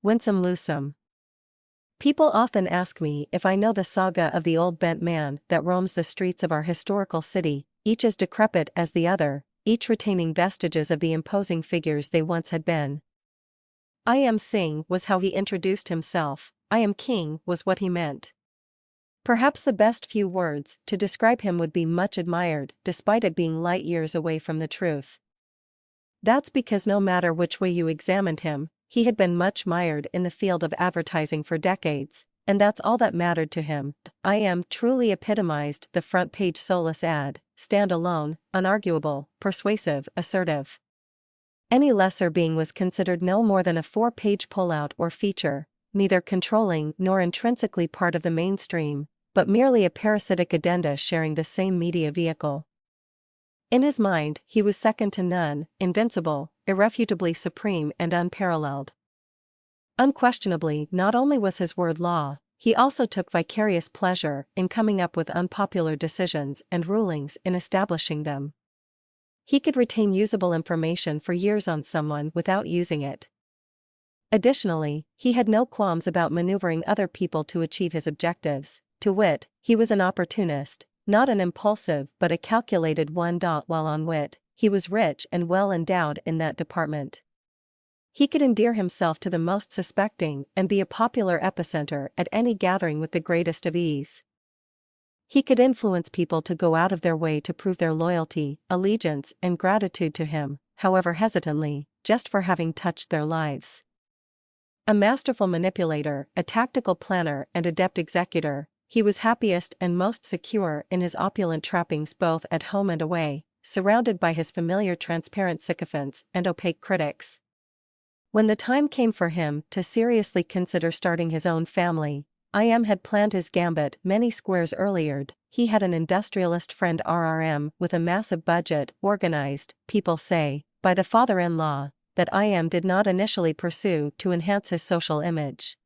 Winsome Losesome. People often ask me if I know the saga of the old bent man that roams the streets of our historical city, each as decrepit as the other, each retaining vestiges of the imposing figures they once had been. I am Singh was how he introduced himself, I am king was what he meant. Perhaps the best few words to describe him would be much admired despite it being light years away from the truth. That's because no matter which way you examined him, he had been much mired in the field of advertising for decades, and that's all that mattered to him. I am truly epitomized the front page soulless ad, stand alone, unarguable, persuasive, assertive. Any lesser being was considered no more than a 4-page pullout or feature, neither controlling nor intrinsically part of the mainstream, but merely a parasitic addenda sharing the same media vehicle. In his mind, he was second to none, invincible, irrefutably supreme and unparalleled. Unquestionably, not only was his word law, he also took vicarious pleasure in coming up with unpopular decisions and rulings in establishing them. He could retain usable information for years on someone without using it. Additionally, he had no qualms about maneuvering other people to achieve his objectives, to wit, he was an opportunist, not an impulsive but a calculated one. While on wit, he was rich and well endowed in that department. He could endear himself to the most suspecting and be a popular epicenter at any gathering with the greatest of ease. He could influence people to go out of their way to prove their loyalty, allegiance, and gratitude to him, however hesitantly, just for having touched their lives. A masterful manipulator, a tactical planner and adept executor, he was happiest and most secure in his opulent trappings both at home and away, surrounded by his familiar transparent sycophants and opaque critics. When the time came for him to seriously consider starting his own family, I.M. had planned his gambit many squares earlier. He had an industrialist friend RRM with a massive budget organized, people say, by the father-in-law, that I.M. did not initially pursue to enhance his social image.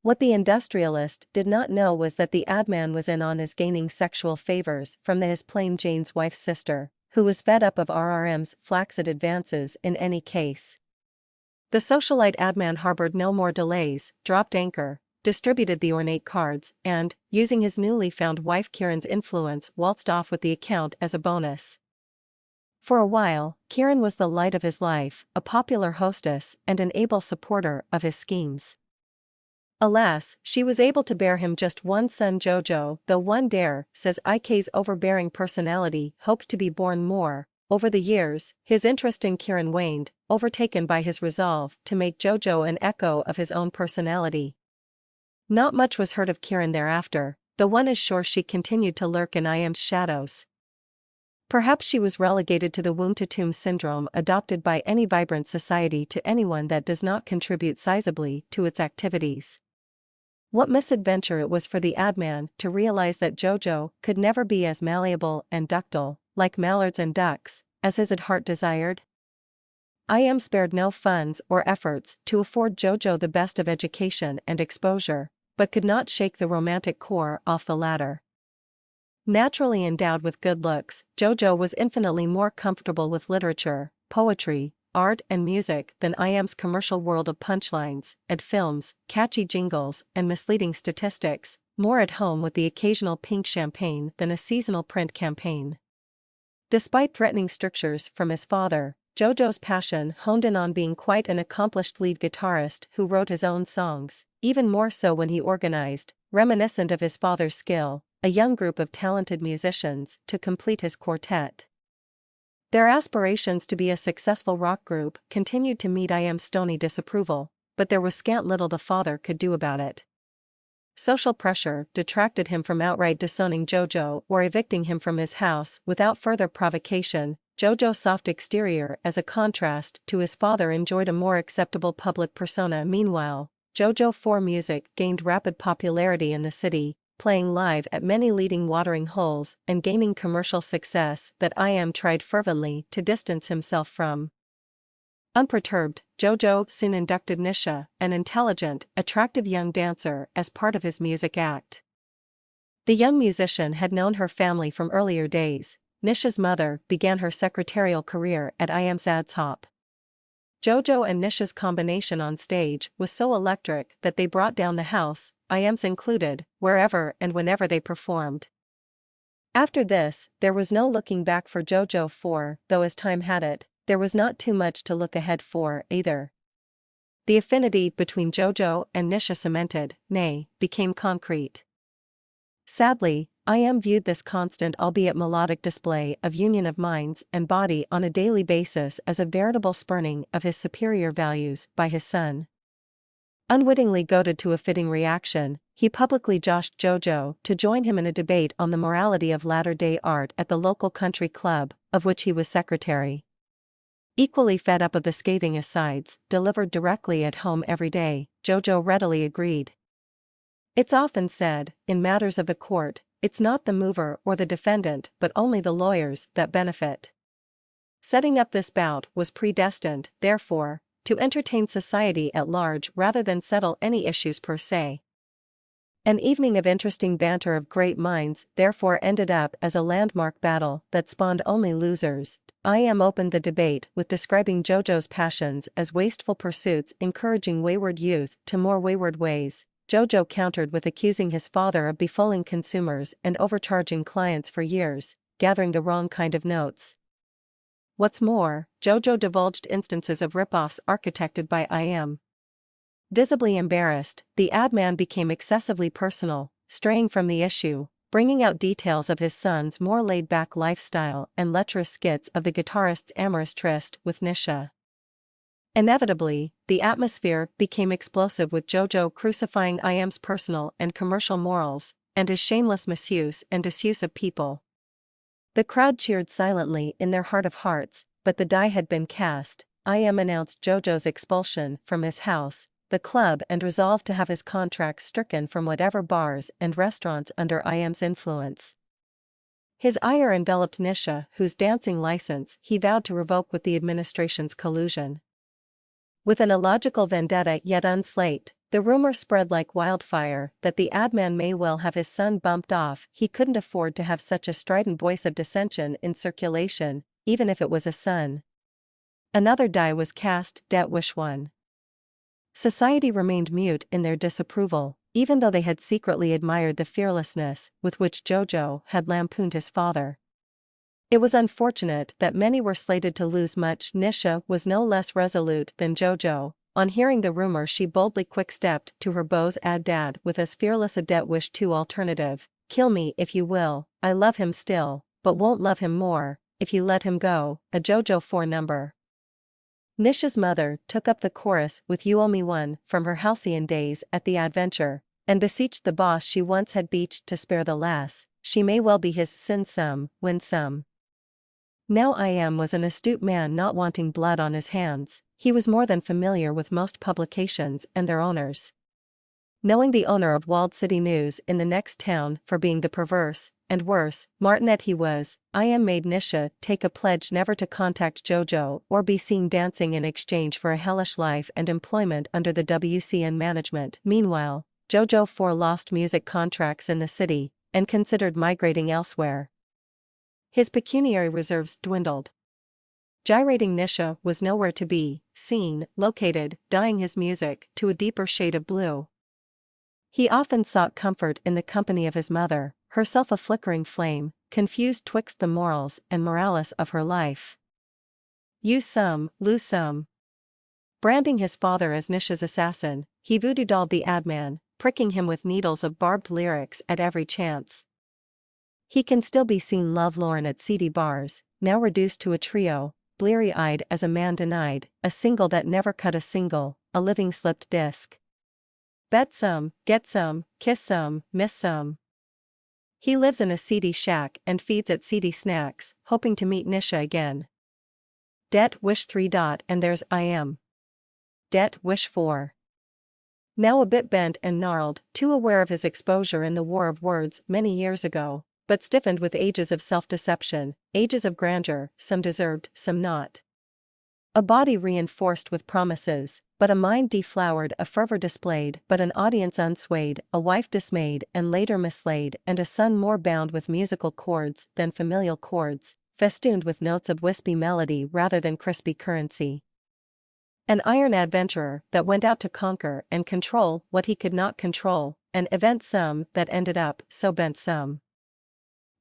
What the industrialist did not know was that the ad man was in on his gaining sexual favors from his plain Jane's wife's sister, who was fed up of RRM's flaccid advances in any case. The socialite ad man harbored no more delays, dropped anchor, distributed the ornate cards, and, using his newly found wife Kiran's influence, waltzed off with the account as a bonus. For a while, Kiran was the light of his life, a popular hostess and an able supporter of his schemes. Alas, she was able to bear him just one son Jojo, though one dare, says IK's overbearing personality, hoped to be born more. Over the years, his interest in Kiran waned, overtaken by his resolve to make Jojo an echo of his own personality. Not much was heard of Kiran thereafter, though one is sure she continued to lurk in IM's shadows. Perhaps she was relegated to the womb-to-tomb syndrome adopted by any vibrant society to anyone that does not contribute sizably to its activities. What misadventure it was for the ad man to realize that Jojo could never be as malleable and ductile, like mallards and ducks, as his heart desired. IM spared no funds or efforts to afford Jojo the best of education and exposure, but could not shake the romantic core off the ladder. Naturally endowed with good looks, Jojo was infinitely more comfortable with literature, poetry, art and music than IM's commercial world of punchlines, ad films, catchy jingles, and misleading statistics, more at home with the occasional pink champagne than a seasonal print campaign. Despite threatening strictures from his father, Jojo's passion honed in on being quite an accomplished lead guitarist who wrote his own songs, even more so when he organized, reminiscent of his father's skill, a young group of talented musicians to complete his quartet. Their aspirations to be a successful rock group continued to meet IM's stony disapproval, but there was scant little the father could do about it. Social pressure detracted him from outright disowning Jojo or evicting him from his house without further provocation. Jojo's soft exterior as a contrast to his father enjoyed a more acceptable public persona. Meanwhile, Jojo 4 music gained rapid popularity in the city, playing live at many leading watering holes and gaining commercial success that IM tried fervently to distance himself from. Unperturbed, Jojo soon inducted Nisha, an intelligent, attractive young dancer, as part of his music act. The young musician had known her family from earlier days. Nisha's mother began her secretarial career at IM's Ads Hop. Jojo and Nisha's combination on stage was so electric that they brought down the house, IMs included, wherever and whenever they performed. After this, there was no looking back for Jojo though as time had it, there was not too much to look ahead for either. The affinity between Jojo and Nisha cemented, became concrete. Sadly, IM viewed this constant albeit melodic display of union of minds and body on a daily basis as a veritable spurning of his superior values by his son. Unwittingly goaded to a fitting reaction, he publicly joshed Jojo to join him in a debate on the morality of latter-day art at the local country club, of which he was secretary. Equally fed up of the scathing asides, delivered directly at home every day, Jojo readily agreed. It's often said, in matters of the court, it's not the mover or the defendant but only the lawyers that benefit. Setting up this bout was predestined, therefore, to entertain society at large rather than settle any issues per se. An evening of interesting banter of great minds therefore ended up as a landmark battle that spawned only losers. IM opened the debate with describing Jojo's passions as wasteful pursuits encouraging wayward youth to more wayward ways. Jojo countered with accusing his father of befooling consumers and overcharging clients for years, gathering the wrong kind of notes. What's more, Jojo divulged instances of rip-offs architected by IM. Visibly embarrassed, the ad man became excessively personal, straying from the issue, bringing out details of his son's more laid-back lifestyle and lecherous skits of the guitarist's amorous tryst with Nisha. Inevitably, the atmosphere became explosive with Jojo crucifying IM's personal and commercial morals, and his shameless misuse and disuse of people. The crowd cheered silently in their heart of hearts, but the die had been cast. IM announced Jojo's expulsion from his house, the club, and resolved to have his contract stricken from whatever bars and restaurants under IM's influence. His ire enveloped Nisha, whose dancing license he vowed to revoke with the administration's collusion. With an illogical vendetta yet unslaked, the rumor spread like wildfire that the ad man may well have his son bumped off. He couldn't afford to have such a strident voice of dissension in circulation, even if it was a son. Another die was cast, debt wish won. Society remained mute in their disapproval, even though they had secretly admired the fearlessness with which Jojo had lampooned his father. It was unfortunate that many were slated to lose much. Nisha was no less resolute than Jojo. On hearing the rumor, she boldly quick-stepped to her beau's ad dad with as fearless a debt wish 2 alternative: kill me if you will, I love him still, but won't love him more, if you let him go, a Jojo 4 number. Nisha's mother took up the chorus with You Owe Me One from her halcyon days at the Adventure, and beseeched the boss she once had beached to spare the lass. She may well be his Winsome Losesome. Now IM was an astute man not wanting blood on his hands. He was more than familiar with most publications and their owners. Knowing the owner of Walled City News in the next town for being the perverse, and worse, martinet he was, IM made Nisha take a pledge never to contact Jojo or be seen dancing in exchange for a hellish life and employment under the WCN management. Meanwhile, Jojo 4 lost music contracts in the city, and considered migrating elsewhere. His pecuniary reserves dwindled. Gyrating Nisha was nowhere to be seen, located, dyeing his music to a deeper shade of blue. He often sought comfort in the company of his mother, herself a flickering flame, confused twixt the morals and moralis of her life. You some, lose some. Branding his father as Nisha's assassin, he voodoo-dolled the ad man, pricking him with needles of barbed lyrics at every chance. He can still be seen lovelorn at seedy bars, now reduced to a trio, bleary-eyed as a man denied, a single that never cut a single, a living slipped disc. Bet some, get some, kiss some, miss some. He lives in a seedy shack and feeds at seedy snacks, hoping to meet Nisha again. Debt wish 3. And there's IM. Debt wish 4. Now a bit bent and gnarled, too aware of his exposure in the war of words many years ago, but stiffened with ages of self-deception, ages of grandeur, some deserved, some not. A body reinforced with promises, but a mind deflowered, a fervor displayed, but an audience unswayed, a wife dismayed and later mislaid, and a son more bound with musical chords than familial chords, festooned with notes of wispy melody rather than crispy currency. An iron adventurer that went out to conquer and control what he could not control, an event some that ended up so bent some.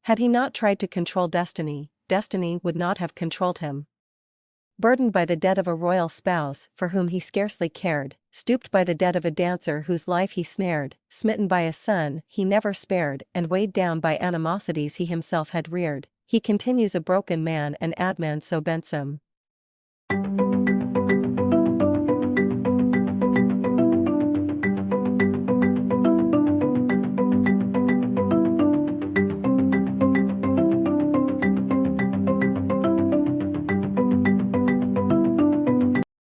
Had he not tried to control destiny, destiny would not have controlled him. Burdened by the debt of a royal spouse for whom he scarcely cared, stooped by the debt of a dancer whose life he snared, smitten by a son he never spared, and weighed down by animosities he himself had reared, he continues a broken man, an adman so bent some.